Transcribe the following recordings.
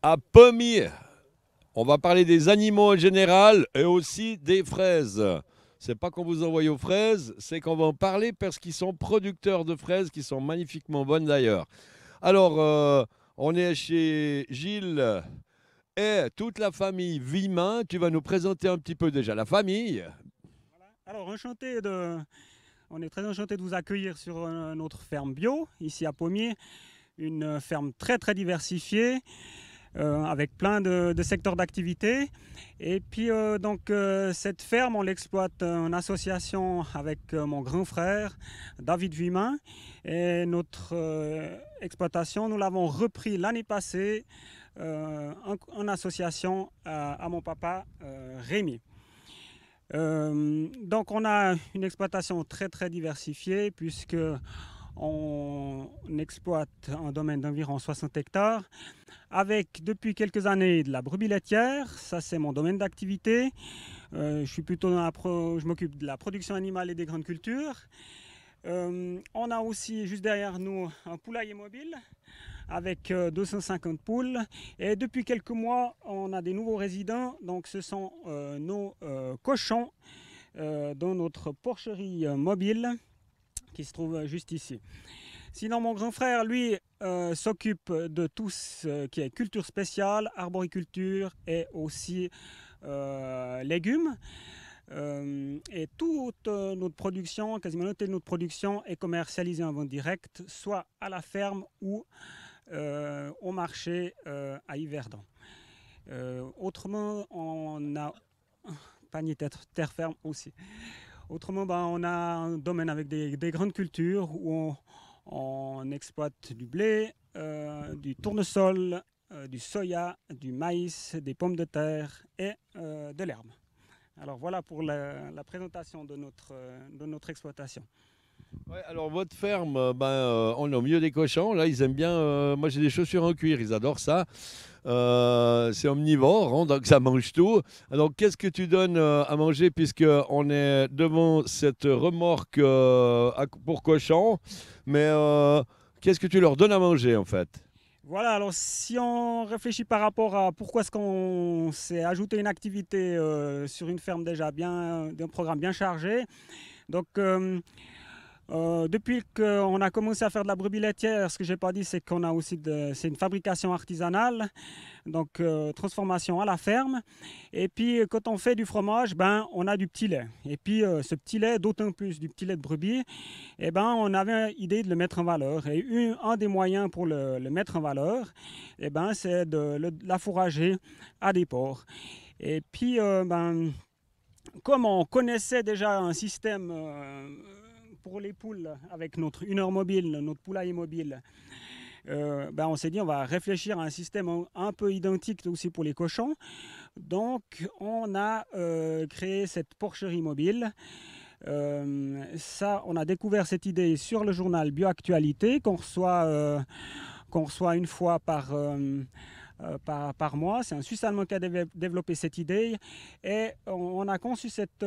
à Pommiers. On va parler des animaux en général et aussi des fraises. C'est pas qu'on vous envoie aux fraises, c'est qu'on va en parler parce qu'ils sont producteurs de fraises qui sont magnifiquement bonnes d'ailleurs. Alors, on est chez Gilles et toute la famille Vimin. Tu vas nous présenter un petit peu déjà la famille. Alors, on est très enchanté de vous accueillir sur notre ferme bio, ici à Pommiers, une ferme très très diversifiée, avec plein de secteurs d'activité. Et puis, cette ferme, on l'exploite en association avec mon grand frère, David Vuillemin. Et notre exploitation, nous l'avons repris l'année passée en association à mon papa, Rémi. Donc on a une exploitation très très diversifiée puisque on exploite un domaine d'environ 60 hectares avec depuis quelques années de la brebis laitière. Ça c'est mon domaine d'activité. Je suis plutôt je m'occupe de la production animale et des grandes cultures. On a aussi juste derrière nous un poulailler mobile avec 250 poules. Et depuis quelques mois, on a des nouveaux résidents. Donc ce sont nos cochons dans notre porcherie mobile qui se trouve juste ici. Sinon, mon grand frère, lui, s'occupe de tout ce qui est culture spéciale, arboriculture et aussi légumes. Et toute notre production, quasiment la notre production, est commercialisée en vente directe, soit à la ferme ou au marché à Yverdon. Autrement, on a panier terre ferme aussi. Autrement, on a un domaine avec des grandes cultures où on exploite du blé, du tournesol, du soya, du maïs, des pommes de terre et de l'herbe. Alors voilà pour la présentation de notre exploitation. Ouais, alors votre ferme, on est au milieu des cochons. Là, ils aiment bien. Moi, j'ai des chaussures en cuir. Ils adorent ça. C'est omnivore, hein, donc ça mange tout. Alors, qu'est-ce que tu donnes à manger puisque on est devant cette remorque pour cochons. Mais qu'est-ce que tu leur donnes à manger en fait? Voilà, alors si on réfléchit par rapport à pourquoi est-ce qu'on s'est ajouté une activité sur une ferme déjà bien, d'un programme bien chargé, donc depuis qu'on a commencé à faire de la brebis laitière, ce que j'ai pas dit, c'est qu'on a aussi c'est une fabrication artisanale, donc transformation à la ferme. Et puis quand on fait du fromage, on a du petit lait. Et puis ce petit lait, d'autant plus du petit lait de brebis, on avait l'idée de le mettre en valeur. Et un des moyens pour le mettre en valeur, c'est de l'affourager à des porcs. Et puis comme on connaissait déjà un système pour les poules avec notre une heure mobile, notre poulailler mobile, on s'est dit on va réfléchir à un système un peu identique aussi pour les cochons. Donc on a créé cette porcherie mobile. On a découvert cette idée sur le journal Bioactualité qu'on reçoit une fois par mois. C'est un Suisse allemand qui a développé cette idée et on a conçu cette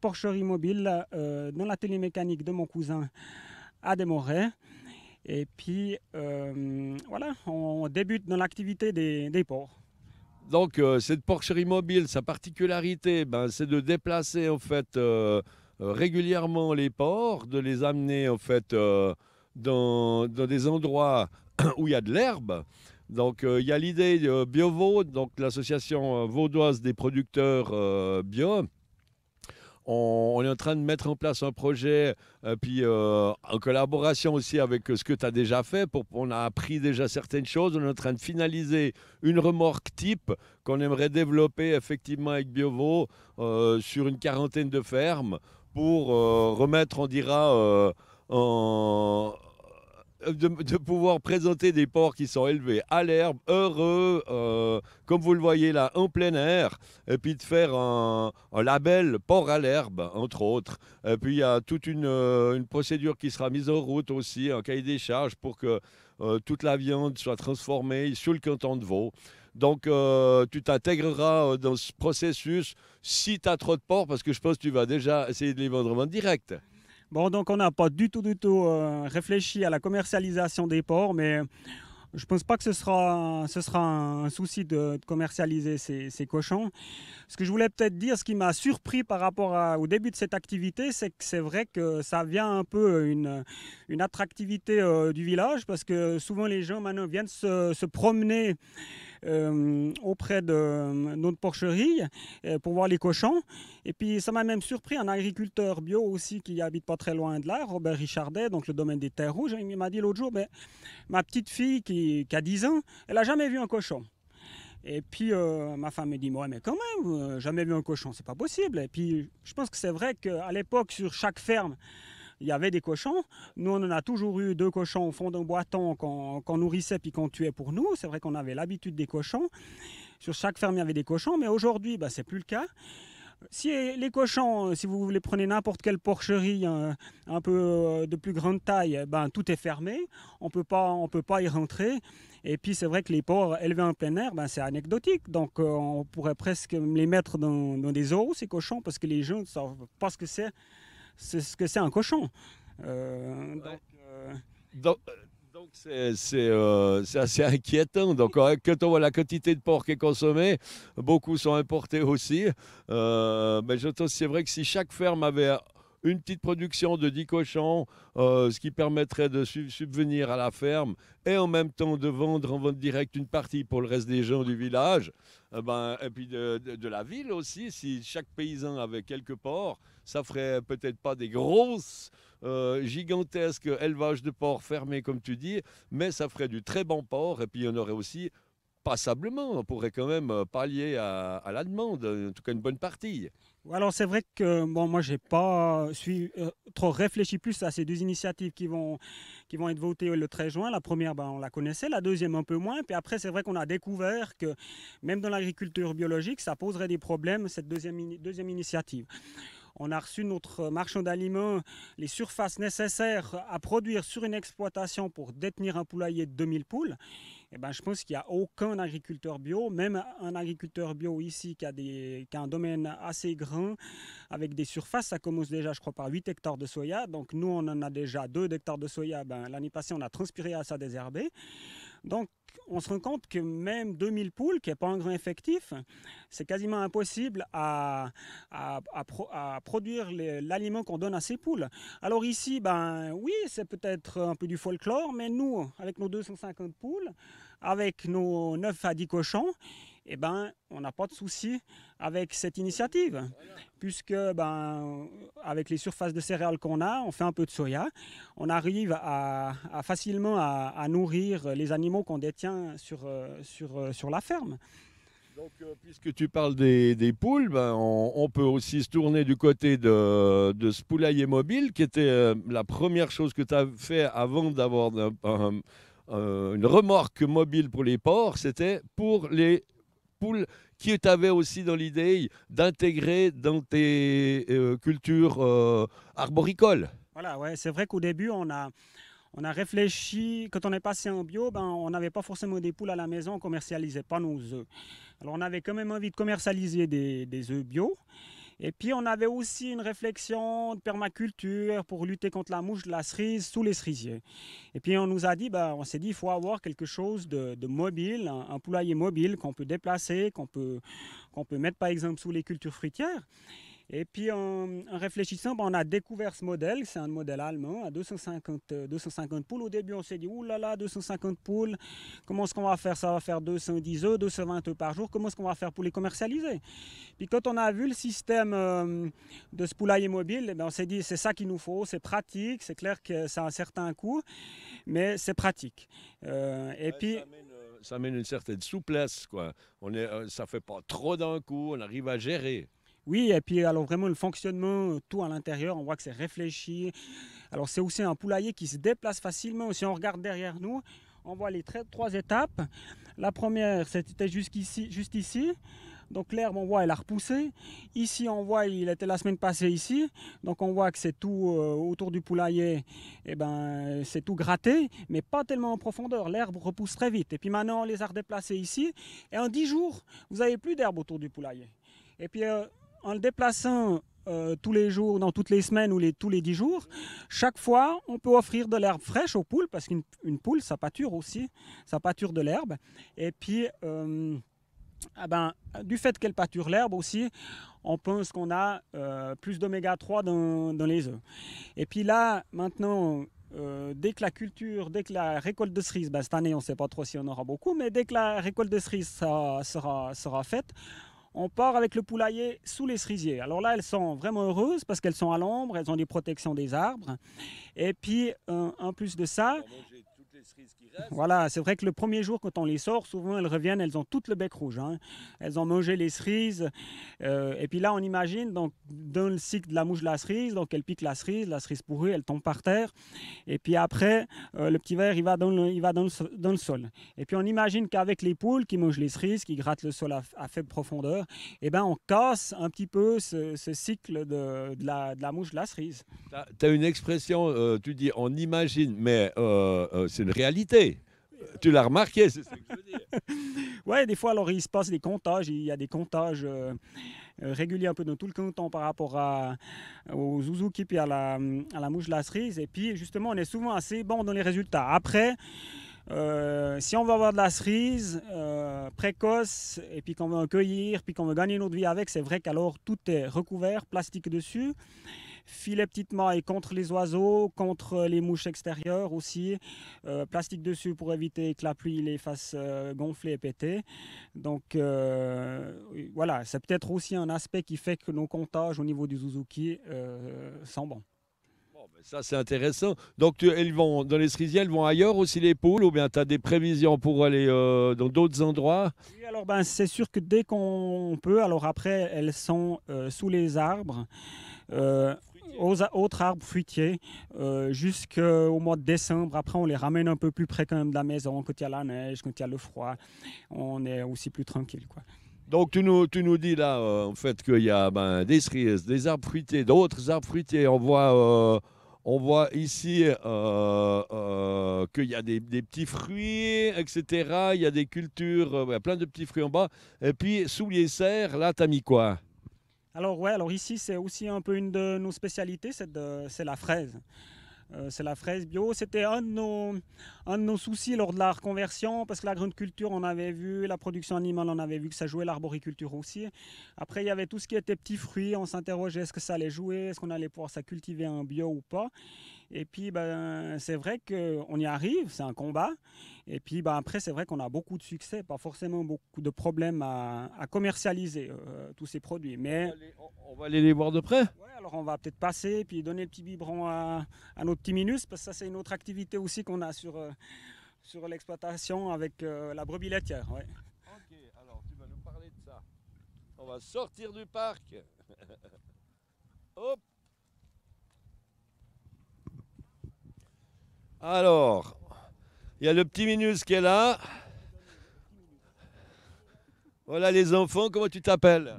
porcherie mobile dans l'atelier mécanique de mon cousin à Desmorais. Et puis voilà, on débute dans l'activité des porcs. Donc, cette porcherie mobile, sa particularité, c'est de déplacer en fait régulièrement les porcs, de les amener en fait dans des endroits où il y a de l'herbe. Donc, il y a l'idée de BioVaud, donc l'association vaudoise des producteurs bio. On est en train de mettre en place un projet, puis en collaboration aussi avec ce que tu as déjà fait. On a appris déjà certaines choses. On est en train de finaliser une remorque type qu'on aimerait développer effectivement avec BioVaud sur une quarantaine de fermes pour remettre, on dira, de pouvoir présenter des porcs qui sont élevés à l'herbe, heureux, comme vous le voyez là, en plein air, et puis de faire un label porc à l'herbe, entre autres. Et puis il y a toute une procédure qui sera mise en route aussi, un cahier des charges pour que toute la viande soit transformée sur le canton de Vaud. Donc, tu t'intégreras dans ce processus si tu as trop de porcs, parce que je pense que tu vas déjà essayer de les vendre en direct. Bon, donc on n'a pas du tout réfléchi à la commercialisation des porcs, mais Je ne pense pas que ce sera un souci de commercialiser ces cochons. Ce que je voulais peut-être dire, ce qui m'a surpris par rapport au début de cette activité, c'est que c'est vrai que ça vient un peu une attractivité du village, parce que souvent les gens maintenant viennent se promener auprès de notre porcherie pour voir les cochons. Et puis ça m'a même surpris un agriculteur bio aussi qui habite pas très loin de là, Robert Richardet, donc le domaine des terres rouges. Il m'a dit l'autre jour, ben, ma petite fille qui a 10 ans, elle n'a jamais vu un cochon. Et puis ma femme me dit, ouais, mais quand même, jamais vu un cochon, c'est pas possible. Et puis je pense que c'est vrai qu'à l'époque, sur chaque ferme, il y avait des cochons. Nous, on en a toujours eu 2 cochons au fond d'un boiton qu'on nourrissait puis qu'on tuait pour nous. C'est vrai qu'on avait l'habitude des cochons. Sur chaque ferme, il y avait des cochons, mais aujourd'hui, bah, c'est plus le cas. Si les cochons, si vous les prenez n'importe quelle porcherie un peu de plus grande taille, ben, tout est fermé. On peut pas y rentrer. Et puis c'est vrai que les porcs élevés en plein air, ben, c'est anecdotique. Donc on pourrait presque les mettre dans des zoos, ces cochons, parce que les gens ne savent pas ce que c'est un cochon. Donc, Donc, donc c'est assez inquiétant. Donc, quand on voit la quantité de porc qui est consommée, beaucoup sont importés aussi. Mais c'est vrai que si chaque ferme avait une petite production de 10 cochons, ce qui permettrait de subvenir à la ferme et en même temps de vendre en vente directe une partie pour le reste des gens du village, et puis de la ville aussi, si chaque paysan avait quelques porcs, ça ferait peut-être pas des grosses gigantesque élevage de porcs fermé, comme tu dis, mais ça ferait du très bon porc. Et puis, il y en aurait aussi passablement. On pourrait quand même pallier à la demande, en tout cas une bonne partie. alors c'est vrai que bon, moi j'ai pas trop réfléchi plus à ces 2 initiatives qui vont être votées le 13 juin. La première, ben, on la connaissait, la deuxième un peu moins. Puis après, c'est vrai qu'on a découvert que même dans l'agriculture biologique, ça poserait des problèmes, cette deuxième initiative. On a reçu notre marchand d'aliments, les surfaces nécessaires à produire sur une exploitation pour détenir un poulailler de 2000 poules. Eh ben, je pense qu'il n'y a aucun agriculteur bio, même un agriculteur bio ici qui a un domaine assez grand, avec des surfaces, ça commence déjà, je crois, par 8 hectares de soya. Donc nous, on en a déjà 2 hectares de soya. Ben, l'année passée, on a transpiré à ça désherber. Donc, on se rend compte que même 2000 poules, qui n'est pas un grand effectif, c'est quasiment impossible à produire l'aliment qu'on donne à ces poules. Alors ici, ben oui, c'est peut-être un peu du folklore, mais nous, avec nos 250 poules, avec nos 9 à 10 cochons, eh ben, on n'a pas de souci avec cette initiative, puisque ben, avec les surfaces de céréales qu'on a, on fait un peu de soya, on arrive facilement à nourrir les animaux qu'on détient sur la ferme. Donc, puisque tu parles des poules, ben, on peut aussi se tourner du côté de ce poulailler mobile, qui était la première chose que tu as fait avant d'avoir une remorque mobile pour les porcs, c'était pour les poules qui tu avais aussi dans l'idée d'intégrer dans tes cultures arboricoles. Voilà, ouais, c'est vrai qu'au début, on a réfléchi, quand on est passé en bio, ben, on n'avait pas forcément des poules à la maison, on ne commercialisait pas nos œufs. Alors on avait quand même envie de commercialiser des œufs bio. Et puis on avait aussi une réflexion de permaculture pour lutter contre la mouche de la cerise sous les cerisiers. Et puis on nous a dit, ben, on s'est dit, il faut avoir quelque chose de mobile, un poulailler mobile qu'on peut déplacer, qu'on peut mettre par exemple sous les cultures fruitières. Et puis en réfléchissant, on a découvert ce modèle, c'est un modèle allemand à 250 poules. Au début, on s'est dit, ouh là là, 250 poules, comment est-ce qu'on va faire? Ça va faire 210 œufs, 220 œufs par jour, comment est-ce qu'on va faire pour les commercialiser? Puis quand on a vu le système de ce poulailler mobile, on s'est dit, c'est ça qu'il nous faut, c'est pratique, c'est clair que ça a un certain coût, mais c'est pratique. Et puis... Ça amène une certaine souplesse, quoi. Ça fait pas trop d'un coup, on arrive à gérer. Oui, et puis alors vraiment le fonctionnement, tout à l'intérieur, on voit que c'est réfléchi. Alors c'est aussi un poulailler qui se déplace facilement. Si on regarde derrière nous, on voit les 3 étapes. La première, c'était juste ici. Donc l'herbe, on voit, elle a repoussé. Ici, on voit, il était la semaine passée ici. Donc on voit que c'est tout autour du poulailler, eh ben, c'est tout gratté, mais pas tellement en profondeur. L'herbe repousse très vite. Et puis maintenant, on les a redéplacés ici. Et en 10 jours, vous n'avez plus d'herbe autour du poulailler. Et puis en le déplaçant tous les jours, dans toutes les semaines ou tous les 10 jours, chaque fois, on peut offrir de l'herbe fraîche aux poules, parce qu'une poule, ça pâture aussi, ça pâture de l'herbe. Et puis, du fait qu'elle pâture l'herbe aussi, on pense qu'on a plus d'oméga 3 dans les œufs. Et puis là, maintenant, dès que la récolte de cerises, cette année on ne sait pas trop si on aura beaucoup, mais dès que la récolte de cerises sera faite, on part avec le poulailler sous les cerisiers. Alors là, elles sont vraiment heureuses parce qu'elles sont à l'ombre, elles ont des protections des arbres. Et puis, en plus de ça, voilà, c'est vrai que le premier jour, quand on les sort, souvent elles reviennent, elles ont tout le bec rouge. Hein. Elles ont mangé les cerises. Et puis là, on imagine, donc, dans le cycle de la mouche de la cerise, donc elle pique la cerise pourrie, elle tombe par terre. Et puis après, le petit ver, il va dans le sol. Et puis on imagine qu'avec les poules qui mangent les cerises, qui grattent le sol à faible profondeur, eh ben, on casse un petit peu ce cycle de la mouche de la cerise. Tu as une expression, tu dis on imagine, mais c'est une réalité. Tu l'as remarqué, c'est ce que je veux dire. Ouais, des fois, alors il se passe des comptages, il y a des comptages réguliers un peu dans tout le canton par rapport aux zouzouki puis à la mouche de la cerise. Et puis justement, on est souvent assez bon dans les résultats. Après, si on veut avoir de la cerise précoce et puis qu'on veut en cueillir, puis qu'on veut gagner notre vie avec, c'est vrai qu'alors tout est recouvert, plastique dessus. Filet petite maille contre les oiseaux, contre les mouches extérieures aussi. Plastique dessus pour éviter que la pluie les fasse gonfler et péter. Donc voilà, c'est peut-être aussi un aspect qui fait que nos comptages au niveau du zouzouki sont bons. Bon, ben ça, c'est intéressant. Donc, elles vont, dans les cerisiers, elles vont ailleurs aussi, les poules, ou bien tu as des prévisions pour aller dans d'autres endroits? Oui, alors c'est sûr que dès qu'on peut, alors après, elles sont sous les arbres. Aux autres arbres fruitiers jusqu'au mois de décembre. Après, on les ramène un peu plus près quand même de la maison. Quand il y a la neige, quand il y a le froid, on est aussi plus tranquille, quoi. Donc, tu nous dis là, en fait, qu'il y a des cerises, des arbres fruitiers, d'autres arbres fruitiers. On voit ici qu'il y a des petits fruits, etc. Il y a des cultures, plein de petits fruits en bas. Et puis, sous les serres, là, tu as mis quoi? Alors ici, c'est aussi un peu une de nos spécialités, c'est la fraise. C'est la fraise bio. C'était un de nos soucis lors de la reconversion, parce que la grande culture, on avait vu, la production animale, on avait vu que ça jouait, l'arboriculture aussi. Après, il y avait tout ce qui était petits fruits. On s'interrogeait, est-ce que ça allait jouer, est-ce qu'on allait pouvoir ça cultiver en bio ou pas. Et puis, c'est vrai qu'on y arrive, c'est un combat. Et puis, après, c'est vrai qu'on a beaucoup de succès, pas forcément beaucoup de problèmes à commercialiser tous ces produits. Mais On va aller les voir de près. ouais, alors on va peut-être passer et puis donner le petit biberon à nos petits minus, parce que ça, c'est une autre activité aussi qu'on a sur l'exploitation avec la brebis laitière. Ouais. Ok, alors tu vas nous parler de ça. On va sortir du parc. Hop. Alors, il y a le petit Minus qui est là. Voilà les enfants, comment tu t'appelles?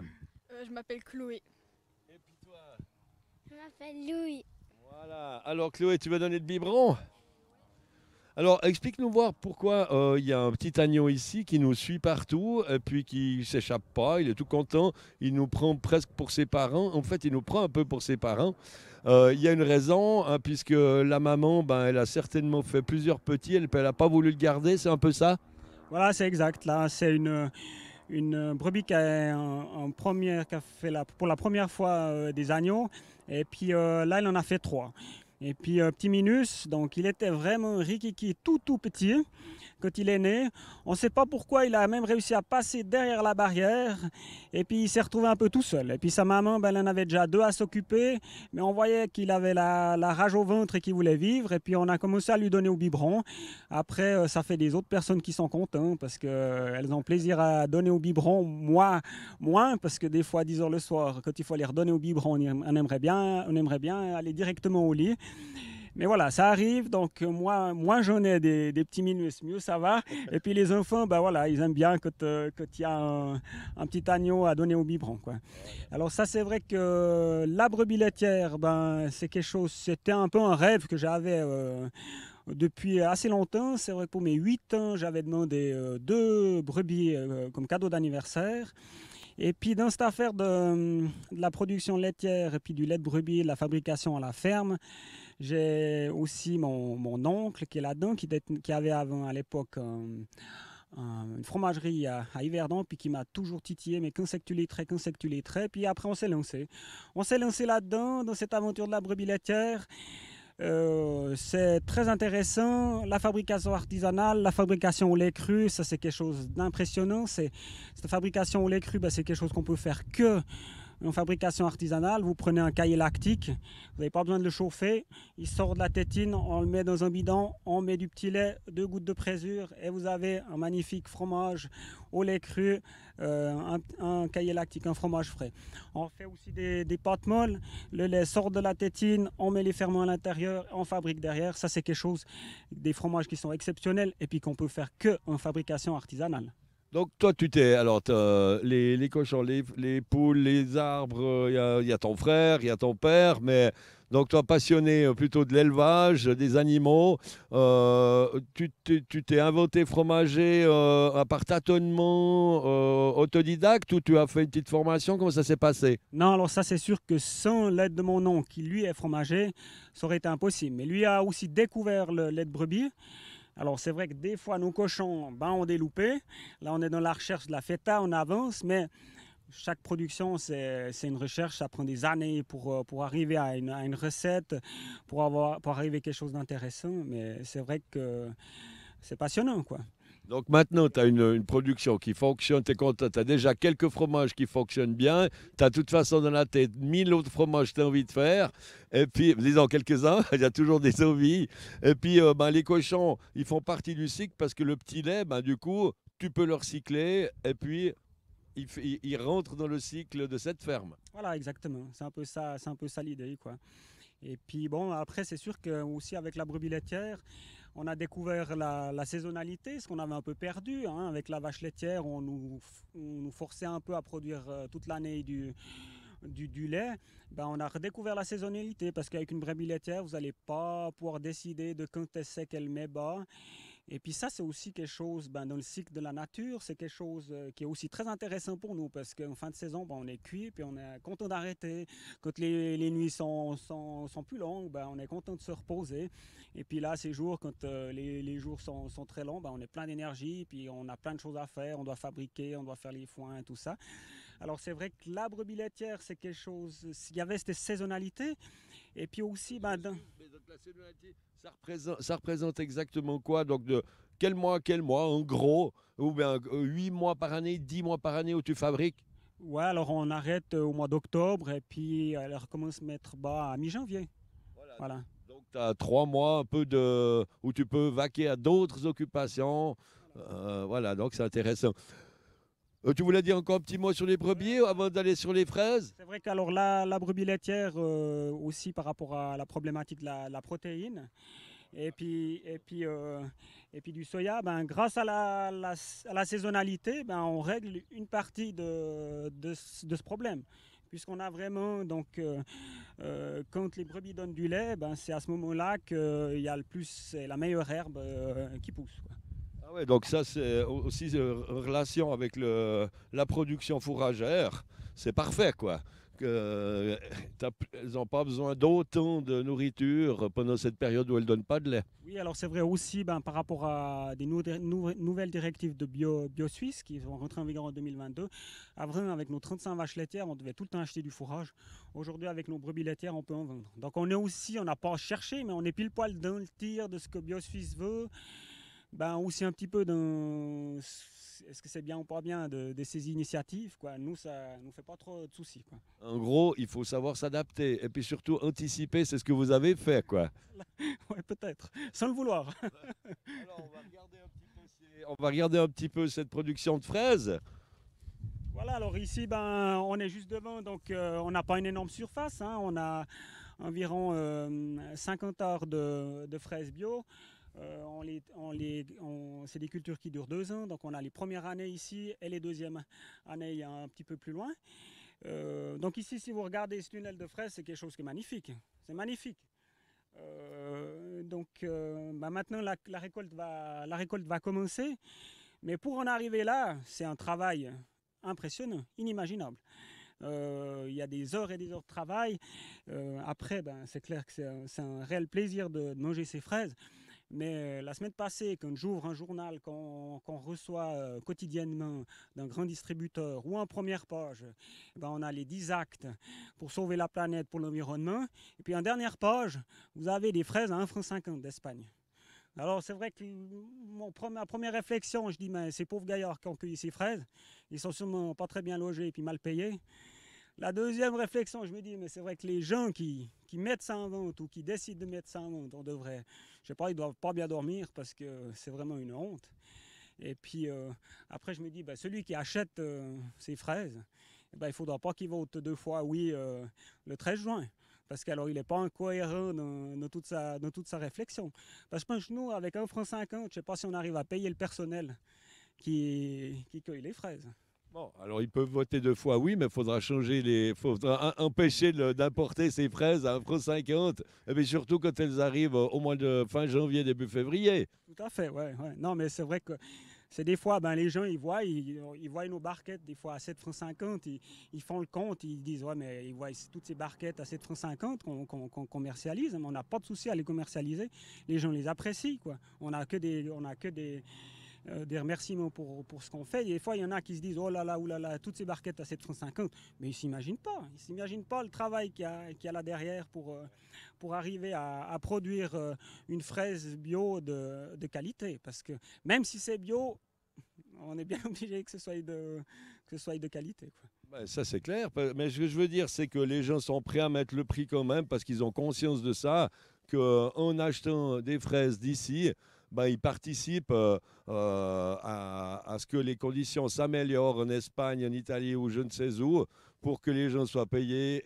Je m'appelle Chloé. Et puis toi? Je m'appelle Louis. Voilà. Alors Chloé, tu vas donner le biberon? Alors, explique-nous voir pourquoi il y a un petit agneau ici qui nous suit partout et puis qui ne s'échappe pas, il est tout content, il nous prend presque pour ses parents. En fait, il nous prend un peu pour ses parents. Il y a une raison, hein, puisque la maman, elle a certainement fait plusieurs petits, elle n'a pas voulu le garder, c'est un peu ça? Voilà, c'est exact. Là, c'est une brebis qui a fait pour la première fois des agneaux. Et puis là, il en a fait 3. Et puis petit Minus, donc il était vraiment rikiki tout petit quand il est né. On ne sait pas pourquoi, il a même réussi à passer derrière la barrière. Et puis il s'est retrouvé un peu tout seul. Et puis sa maman, elle en avait déjà 2 à s'occuper. Mais on voyait qu'il avait la rage au ventre et qu'il voulait vivre. Et puis on a commencé à lui donner au biberon. Après, ça fait des autres personnes qui sont contentes parce qu'elles ont plaisir à donner au biberon. Moi, moins, parce que des fois, à 10 h le soir, quand il faut les redonner au biberon, on aimerait bien aller directement au lit. Mais voilà, ça arrive, donc moins j'en ai des petits Minus, mieux ça va. Et puis les enfants, voilà, ils aiment bien quand il y a un petit agneau à donner au biberon, quoi. Alors ça, c'est vrai que la brebis laitière, c'est quelque chose, c'était un peu un rêve que j'avais depuis assez longtemps. C'est vrai que pour mes 8 ans, j'avais demandé 2 brebis comme cadeau d'anniversaire. Et puis dans cette affaire de la production laitière et puis du lait de brebis, de la fabrication à la ferme, j'ai aussi mon oncle qui est là-dedans, qui avait avant à l'époque une fromagerie à Yverdon, puis qui m'a toujours titillé, mais quand c'est que tu laiterais. Puis après, on s'est lancé. On s'est lancé là-dedans, dans cette aventure de la brebis laitière. C'est très intéressant. La fabrication artisanale, la fabrication au lait cru, ça c'est quelque chose d'impressionnant. Cette fabrication au lait cru, c'est quelque chose qu'on peut faire que en fabrication artisanale. Vous prenez un caillé lactique, vous n'avez pas besoin de le chauffer, il sort de la tétine, on le met dans un bidon, on met du petit lait, 2 gouttes de présure et vous avez un magnifique fromage au lait cru, un caillé lactique, un fromage frais. On fait aussi des pâtes molles, le lait sort de la tétine, on met les ferments à l'intérieur, on fabrique derrière. Ça c'est quelque chose, des fromages qui sont exceptionnels et puis qu'on peut faire que en fabrication artisanale. Donc toi, alors les cochons, les poules, les arbres, il y a ton frère, il y a ton père, mais donc toi passionné plutôt de l'élevage, des animaux, tu t'es inventé fromager par tâtonnement, autodidacte ou tu as fait une petite formation, comment ça s'est passé? Non, alors ça c'est sûr que sans l'aide de mon oncle qui lui est fromager, ça aurait été impossible. Mais lui a aussi découvert le lait de brebis. Alors c'est vrai que des fois nos cochons ont des loupés. Là on est dans la recherche de la feta, on avance, mais chaque production c'est une recherche, ça prend des années pour arriver à une recette, pour arriver à quelque chose d'intéressant. Mais c'est vrai que c'est passionnant quoi. Donc maintenant, tu as une production qui fonctionne, tu es content, tu as déjà quelques fromages qui fonctionnent bien, tu as de toute façon dans la tête 1000 autres fromages que tu as envie de faire, et puis, disons quelques-uns, il y a toujours des envies, et puis les cochons, ils font partie du cycle parce que le petit lait, du coup, tu peux le recycler, et puis il rentre dans le cycle de cette ferme. Voilà, exactement. C'est un peu ça l'idée quoi. Et puis bon, après c'est sûr que aussi avec la brebis laitière, on a découvert la saisonnalité, ce qu'on avait un peu perdu. Hein. Avec la vache laitière, on nous forçait un peu à produire toute l'année du lait. On a redécouvert la saisonnalité parce qu'avec une brebis laitière, vous n'allez pas pouvoir décider de quand est-ce qu'elle met bas. Et puis ça, c'est aussi quelque chose, dans le cycle de la nature, c'est quelque chose qui est aussi très intéressant pour nous parce qu'en fin de saison, on est cuit, puis on est content d'arrêter. Quand les nuits sont plus longues, on est content de se reposer. Et puis là, ces jours, quand les jours sont très longs, on est plein d'énergie, puis on a plein de choses à faire, on doit fabriquer, on doit faire les foins, tout ça. Alors c'est vrai que la brebis laitière, c'est quelque chose, il y avait cette saisonnalité, et puis aussi, Mais donc la saisonnalité, ça représente exactement quoi? Donc de quel mois à quel mois, en gros, ou bien 8 mois par année, 10 mois par année où tu fabriques? ouais, alors on arrête au mois d'octobre et puis elle recommence à mettre bas à mi-janvier. Voilà. Voilà. Donc tu as 3 mois un peu où tu peux vaquer à d'autres occupations. Voilà, donc c'est intéressant. Tu voulais dire encore un petit mot sur les brebis avant d'aller sur les fraises? C'est vrai qu'alors la brebis laitière aussi par rapport à la problématique de la protéine et puis du soya, grâce à la saisonnalité, on règle une partie de ce problème. Puisqu'on a vraiment, donc, quand les brebis donnent du lait, c'est à ce moment-là qu'il y a c'est la meilleure herbe qui pousse. Quoi. Ah ouais, donc ça c'est aussi en relation avec la production fourragère, c'est parfait quoi. Elles n'ont pas besoin d'autant de nourriture pendant cette période où elles ne donnent pas de lait. Oui, alors c'est vrai aussi par rapport à des nouvelles directives de Bio Suisse qui vont rentrer en vigueur en 2022. Avant, avec nos 35 vaches laitières, on devait tout le temps acheter du fourrage. Aujourd'hui, avec nos brebis laitières, on peut en vendre. Donc on n'a pas cherché, mais on est pile poil dans le tir de ce que Bio Suisse veut. Aussi un petit peu dans est-ce que c'est bien ou pas bien de ces initiatives quoi. Nous ça nous fait pas trop de soucis quoi. En gros, il faut savoir s'adapter et puis surtout anticiper, c'est ce que vous avez fait quoi. Ouais, peut-être sans le vouloir. Alors, on va regarder un petit peu cette production de fraises. Voilà, alors ici on est juste devant donc on n'a pas une énorme surface hein. On a environ 50 heures de fraises bio. C'est des cultures qui durent 2 ans, donc on a les premières années ici et les deuxièmes années un petit peu plus loin. Donc ici, si vous regardez ce tunnel de fraises, c'est quelque chose qui est magnifique. C'est magnifique. Maintenant, la récolte va commencer. Mais pour en arriver là, c'est un travail impressionnant, inimaginable. Il y a des heures et des heures de travail. Après, c'est clair que c'est un réel plaisir de manger ces fraises. Mais la semaine passée, quand j'ouvre un journal qu'on reçoit quotidiennement d'un grand distributeur ou en première page, on a les 10 actes pour sauver la planète, pour l'environnement. Et puis en dernière page, vous avez des fraises à 1,50 € d'Espagne. Alors c'est vrai que ma première réflexion, je dis, mais ces pauvres gaillards qui ont cueilli ces fraises, ils sont sûrement pas très bien logés et puis mal payés. La deuxième réflexion, je me dis, mais c'est vrai que les gens qui mettent ça en vente ou qui décident de mettre ça en vente, on devrait, je sais pas, ils doivent pas bien dormir parce que c'est vraiment une honte. Et puis après, je me dis, celui qui achète ces fraises, il faudra pas qu'il vote 2 fois oui le 13 juin. Parce qu'alors, il n'est pas incohérent dans toute sa réflexion. Parce que nous, avec 1,50 €, je ne sais pas si on arrive à payer le personnel qui cueille les fraises. Bon, alors ils peuvent voter 2 fois oui, mais il faudra empêcher d'importer ces fraises à 1,50 €. Et puis surtout quand elles arrivent au mois de fin janvier, début février. Tout à fait, ouais. Non, mais c'est vrai que c'est des fois, les gens, ils voient nos barquettes, des fois à 7,50 €, ils font le compte, ils disent, ouais, mais ils voient toutes ces barquettes à 7,50 € qu'on commercialise, mais on n'a pas de souci à les commercialiser. Les gens les apprécient, quoi. On n'a que des remerciements pour ce qu'on fait. Et des fois, il y en a qui se disent, oh là là, toutes ces barquettes à 7,50 €, mais ils ne s'imaginent pas le travail qu'il y a là derrière pour arriver à produire une fraise bio de qualité. Parce que même si c'est bio, on est bien obligé que ce soit de qualité, quoi. Ça, c'est clair. Mais ce que je veux dire, c'est que les gens sont prêts à mettre le prix quand même parce qu'ils ont conscience de ça, qu'en achetant des fraises d'ici, ils participent à ce que les conditions s'améliorent en Espagne, en Italie ou je ne sais où, pour que les gens soient payés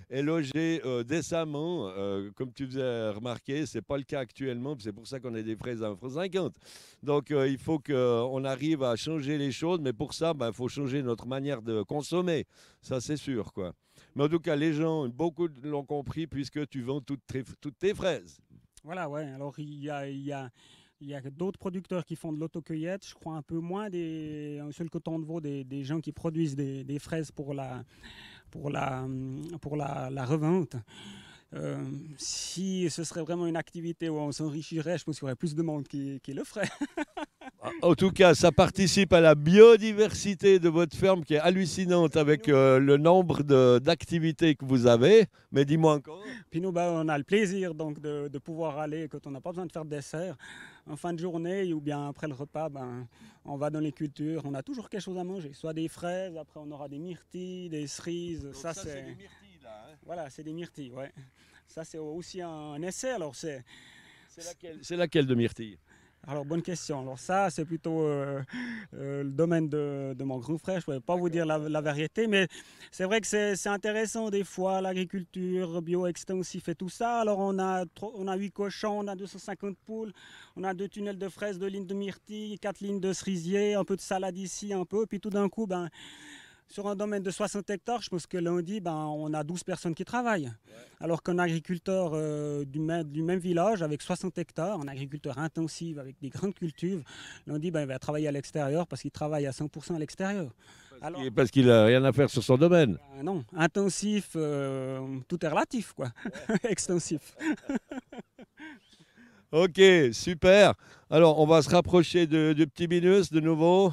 et logés décemment. Comme tu faisais remarquer, ce n'est pas le cas actuellement, c'est pour ça qu'on a des fraises à 1,50 €. Donc il faut qu'on arrive à changer les choses, mais pour ça, il faut changer notre manière de consommer. Ça, c'est sûr, quoi. Mais en tout cas, les gens, beaucoup l'ont compris puisque tu vends toutes tes fraises. Voilà, ouais. Alors, il y a d'autres producteurs qui font de l'autocueillette. Je crois un peu moins sur le coton de Vaud, des gens qui produisent des fraises pour la revente. Si ce serait vraiment une activité où on s'enrichirait, je pense qu'il y aurait plus de monde qui le ferait. En tout cas, ça participe à la biodiversité de votre ferme qui est hallucinante avec le nombre d'activités que vous avez. Mais dis-moi encore. Puis nous, on a le plaisir donc de pouvoir aller, quand on n'a pas besoin de faire de dessert, en fin de journée ou bien après le repas, on va dans les cultures. On a toujours quelque chose à manger, soit des fraises, après on aura des myrtilles, des cerises. Donc ça c'est des myrtilles là. Hein. Voilà, c'est des myrtilles, ouais. Ça c'est aussi un essai. Alors c'est laquelle de myrtille? Alors, bonne question. Alors ça, c'est plutôt le domaine de mon grand frère. Je ne pourrais pas vous dire la variété, mais c'est vrai que c'est intéressant des fois, l'agriculture bio-extensif et tout ça. Alors, on a 8 cochons, on a 250 poules, on a 2 tunnels de fraises, 2 lignes de myrtilles, 4 lignes de cerisier, un peu de salade ici, un peu. Puis tout d'un coup, sur un domaine de 60 hectares, je pense que lundi, on a 12 personnes qui travaillent. Ouais. Alors qu'un agriculteur du même village, avec 60 hectares, un agriculteur intensif, avec des grandes cultures, lundi, il va travailler à l'extérieur parce qu'il travaille à 100% à l'extérieur. Parce qu'il n'a rien à faire sur son domaine. Non, intensif, tout est relatif, quoi. Ouais. Extensif. Ok, super. Alors, on va se rapprocher de Petit Binus de nouveau.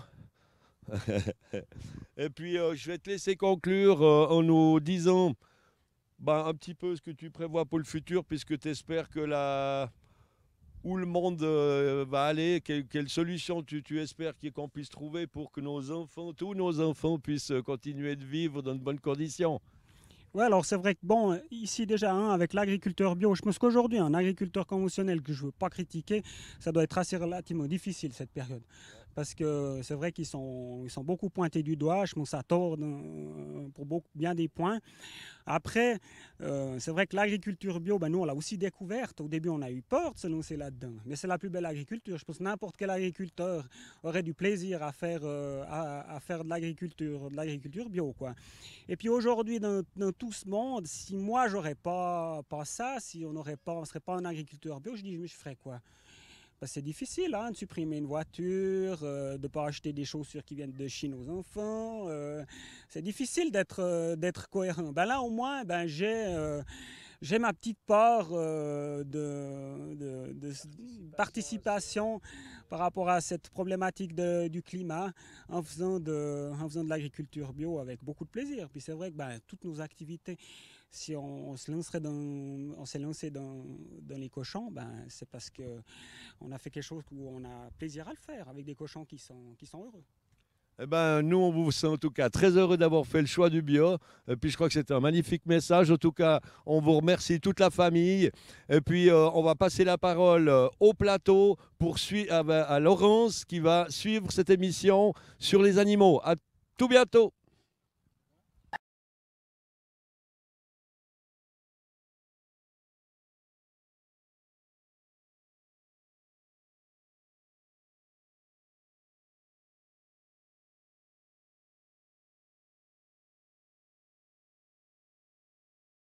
Et puis, je vais te laisser conclure en nous disant un petit peu ce que tu prévois pour le futur, puisque tu espères que où le monde va aller, quelle solution tu espères qu'on puisse trouver pour que tous nos enfants puissent continuer de vivre dans de bonnes conditions. Oui, alors c'est vrai que ici déjà, avec l'agriculteur bio, je pense qu'aujourd'hui, un agriculteur conventionnel que je ne veux pas critiquer, ça doit être assez relativement difficile cette période. Parce que c'est vrai qu'ils sont beaucoup pointés du doigt, je pense à tort pour bien des points. Après, c'est vrai que l'agriculture bio, nous on l'a aussi découverte. Au début, on a eu peur de se lancer là-dedans. Mais c'est la plus belle agriculture. Je pense que n'importe quel agriculteur aurait du plaisir à faire de l'agriculture bio, quoi. Et puis aujourd'hui, dans tout ce monde, si moi, j'aurais pas ça, si on ne serait pas un agriculteur bio, je ferais quoi? C'est difficile hein, de supprimer une voiture, de ne pas acheter des chaussures qui viennent de Chine aux enfants. C'est difficile d'être cohérent. Ben là, au moins, j'ai ma petite part de participation par rapport à cette problématique du climat en faisant de l'agriculture bio avec beaucoup de plaisir. Puis c'est vrai que toutes nos activités, si on s'est lancé dans les cochons, c'est parce qu'on a fait quelque chose où on a plaisir à le faire avec des cochons qui sont heureux. Eh ben, nous, on vous sent en tout cas très heureux d'avoir fait le choix du bio. Et puis, je crois que c'est un magnifique message. En tout cas, on vous remercie toute la famille. Et puis, on va passer la parole au plateau à Laurence qui va suivre cette émission sur les animaux. À tout bientôt.